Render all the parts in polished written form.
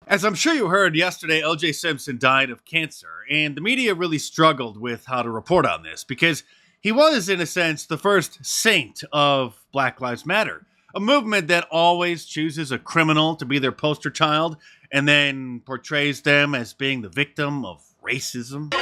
As I'm sure you heard yesterday, OJ Simpson died of cancer, and the media really struggled with how to report on this because he was, in a sense, the first saint of Black Lives Matter, a movement that always chooses a criminal to be their poster child and then portrays them as being the victim of racism.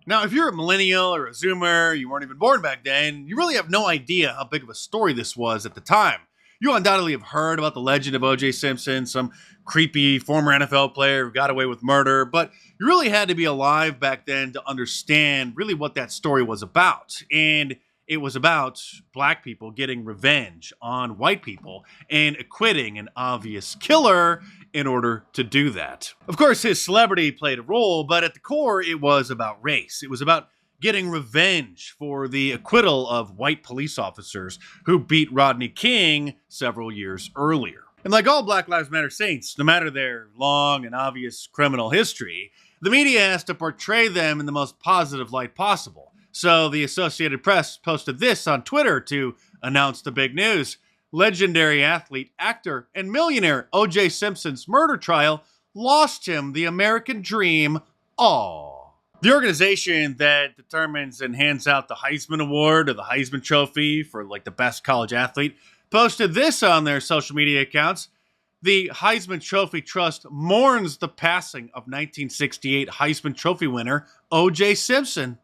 Now, if you're a millennial or a Zoomer, you weren't even born back then, you really have no idea how big of a story this was at the time. You undoubtedly have heard about the legend of OJ Simpson, some creepy former NFL player who got away with murder, but you really had to be alive back then to understand really what that story was about. And it was about black people getting revenge on white people and acquitting an obvious killer in order to do that. Of course, his celebrity played a role, but at the core, it was about race. It was about getting revenge for the acquittal of white police officers who beat Rodney King several years earlier. And like all Black Lives Matter saints, no matter their long and obvious criminal history, the media has to portray them in the most positive light possible. So the Associated Press posted this on Twitter to announce the big news. Legendary athlete, actor, and millionaire OJ Simpson's murder trial lost him the American dream. Aww. The organization that determines and hands out the Heisman Award or the Heisman Trophy for like the best college athlete posted this on their social media accounts. The Heisman Trophy Trust mourns the passing of 1968 Heisman Trophy winner OJ Simpson.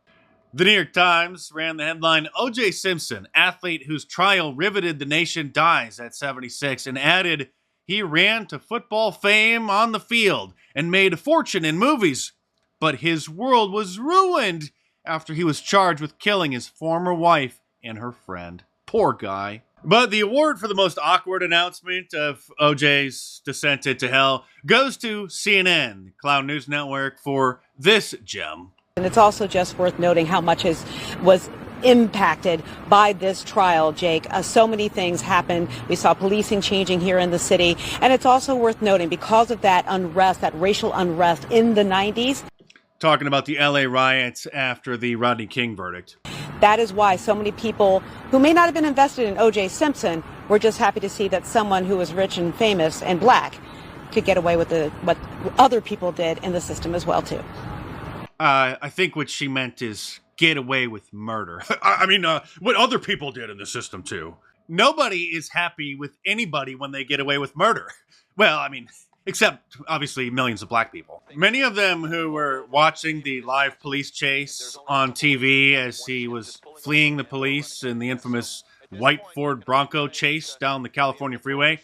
The New York Times ran the headline, OJ Simpson, athlete whose trial riveted the nation, dies at 76, and added, he ran to football fame on the field and made a fortune in movies. But his world was ruined after he was charged with killing his former wife and her friend. Poor guy. But the award for the most awkward announcement of OJ's descent into hell goes to CNN, the Cloud News Network, for this gem. And it's also just worth noting how much was impacted by this trial, Jake. So many things happened. We saw policing changing here in the city. And it's also worth noting because of that unrest, that racial unrest in the 90s. Talking about the LA riots after the Rodney King verdict. That is why so many people who may not have been invested in OJ Simpson were just happy to see that someone who was rich and famous and black could get away with what other people did in the system as well, too. I think what she meant is get away with murder. I mean, what other people did in the system, too. Nobody is happy with anybody when they get away with murder. Well, I mean, except, obviously, millions of black people. Many of them who were watching the live police chase on TV as he was fleeing the police in the infamous white Ford Bronco chase down the California freeway,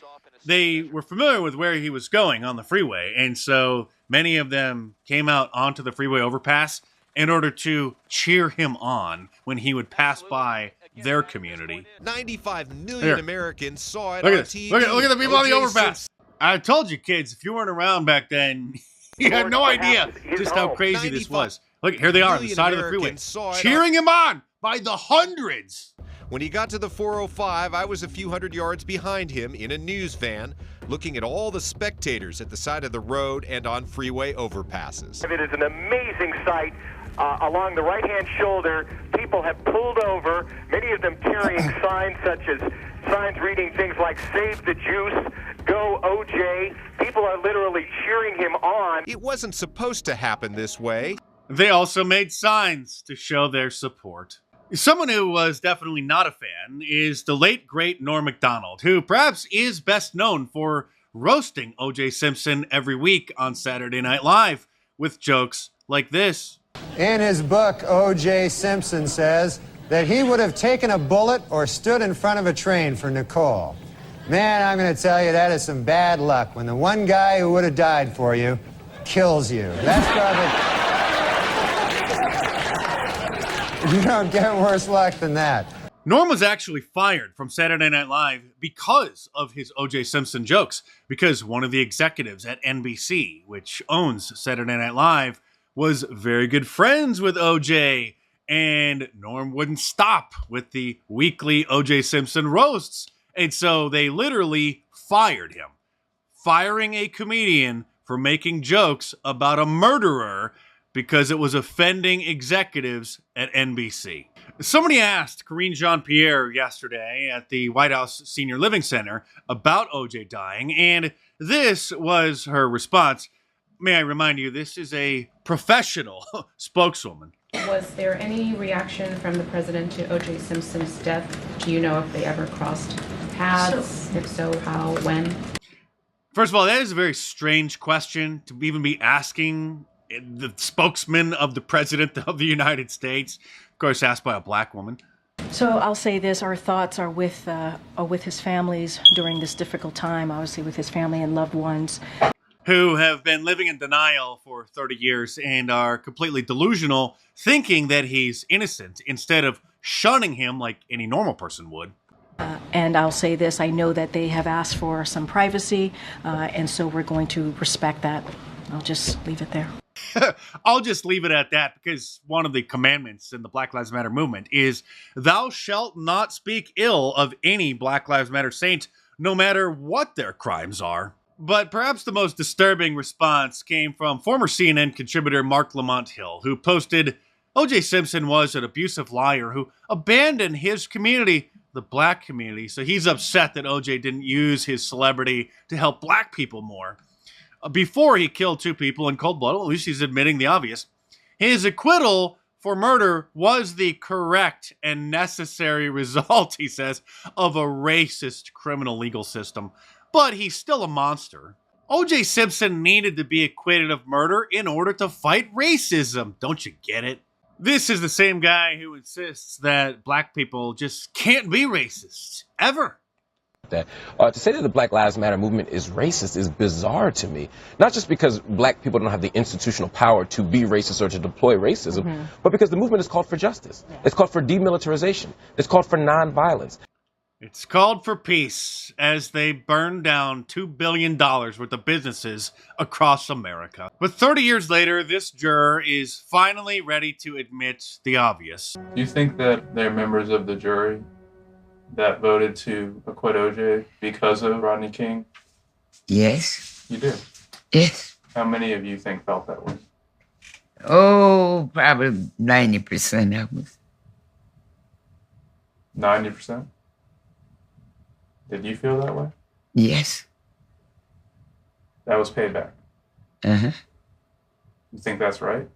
they were familiar with where he was going on the freeway, and so many of them came out onto the freeway overpass in order to cheer him on when he would pass by their community. 95 million Americans saw it on TV. Look at the people on the overpass. I told you, kids, if you weren't around back then, you had no idea just how crazy this was. Look, here they are on the side of the freeway, cheering him on by the hundreds. When he got to the 405, I was a few hundred yards behind him in a news van, looking at all the spectators at the side of the road and on freeway overpasses. It is an amazing sight. Along the right-hand shoulder, people have pulled over, many of them carrying signs such as signs reading things like "Save the Juice," "Go OJ." People are literally cheering him on. It wasn't supposed to happen this way. They also made signs to show their support. Someone who was definitely not a fan is the late, great Norm Macdonald, who perhaps is best known for roasting OJ Simpson every week on Saturday Night Live with jokes like this. In his book, OJ Simpson says that he would have taken a bullet or stood in front of a train for Nicole. Man, I'm going to tell you, that is some bad luck when the one guy who would have died for you kills you. That's probably... You don't get worse luck than that. Norm was actually fired from Saturday Night Live because of his O.J. Simpson jokes, because one of the executives at NBC, which owns Saturday Night Live, was very good friends with O.J., and Norm wouldn't stop with the weekly O.J. Simpson roasts, and so they literally fired him. Firing a comedian for making jokes about a murderer because it was offending executives at NBC. Somebody asked Karine Jean-Pierre yesterday at the White House Senior Living Center about OJ dying, and this was her response. May I remind you, this is a professional spokeswoman. Was there any reaction from the president to OJ Simpson's death? Do you know if they ever crossed paths? If so, how, when? First of all, that is a very strange question to even be asking the spokesman of the president of the United States. Of course, asked by a black woman. So I'll say this, our thoughts are with his families during this difficult time, obviously with his family and loved ones. Who have been living in denial for 30 years and are completely delusional, thinking that he's innocent instead of shunning him like any normal person would. And I'll say this, I know that they have asked for some privacy, and so we're going to respect that. I'll just leave it there. I'll just leave it at that, because one of the commandments in the Black Lives Matter movement is thou shalt not speak ill of any Black Lives Matter saint, no matter what their crimes are. But perhaps the most disturbing response came from former CNN contributor Mark Lamont Hill, who posted, OJ Simpson was an abusive liar who abandoned his community, the black community, so he's upset that OJ didn't use his celebrity to help black people more. Before he killed 2 people in cold blood, at least he's admitting the obvious, his acquittal for murder was the correct and necessary result, he says, of a racist criminal legal system. But he's still a monster. OJ Simpson needed to be acquitted of murder in order to fight racism. Don't you get it? This is the same guy who insists that black people just can't be racist, ever. That to say that the Black Lives Matter movement is racist is bizarre to me. Not just because black people don't have the institutional power to be racist or to deploy racism, but because the movement is called for justice. It's called for demilitarization. It's called for nonviolence. It's called for peace as they burn down $2 billion worth of businesses across America. But 30 years later, this juror is finally ready to admit the obvious. Do you think that they're members of the jury that voted to acquit OJ because of Rodney King? Yes. You do? Yes. How many of you think felt that way? Oh, probably 90% of us. 90%? Did you feel that way? Yes. That was payback. Uh-huh. You think that's right?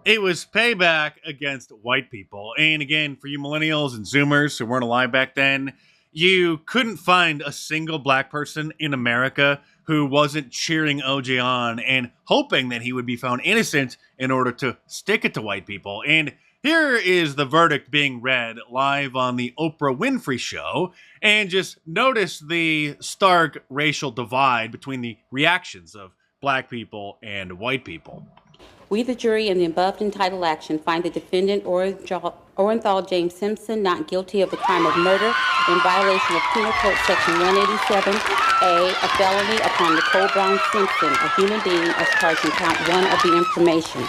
It was payback against white people. And again, for you millennials and Zoomers who weren't alive back then, you couldn't find a single black person in America who wasn't cheering OJ on and hoping that he would be found innocent in order to stick it to white people. And here is the verdict being read live on the Oprah Winfrey Show. And just notice the stark racial divide between the reactions of black people and white people. We, the jury, in the above entitled action, find the defendant Orenthal James Simpson not guilty of the crime of murder in violation of Penal Code Section 187A, a felony upon Nicole Brown Simpson, a human being, as charged in count 1 of the information.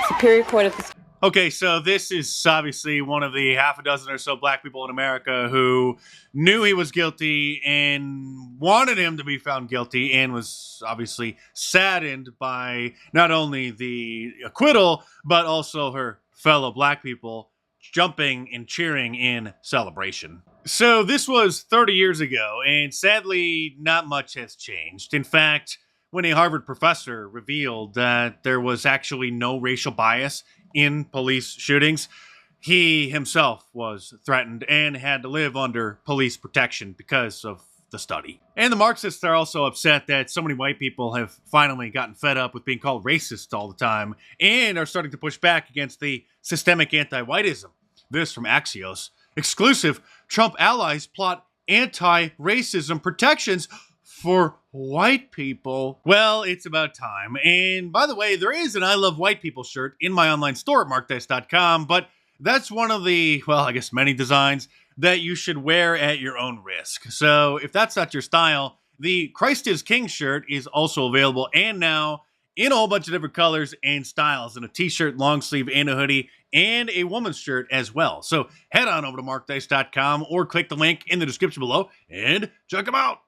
Superior Court of the... Okay, so this is obviously one of the half a dozen or so black people in America who knew he was guilty and wanted him to be found guilty, and was obviously saddened by not only the acquittal, but also her fellow black people jumping and cheering in celebration. So this was 30 years ago, and sadly, not much has changed. In fact, when a Harvard professor revealed that there was actually no racial bias in police shootings, he himself was threatened and had to live under police protection because of the study. And the Marxists are also upset that so many white people have finally gotten fed up with being called racist all the time and are starting to push back against the systemic anti-whiteism. This from Axios. Exclusive, Trump allies plot anti-racism protections for white people. Well, it's about time. And by the way, there is an I Love White People shirt in my online store at markdice.com, but that's one of the, well, I guess many designs that you should wear at your own risk. So if that's not your style, the Christ is King shirt is also available, and now in a whole bunch of different colors and styles, in a t-shirt, long sleeve, and a hoodie, and a woman's shirt as well. So head on over to markdice.com or click the link in the description below and check them out.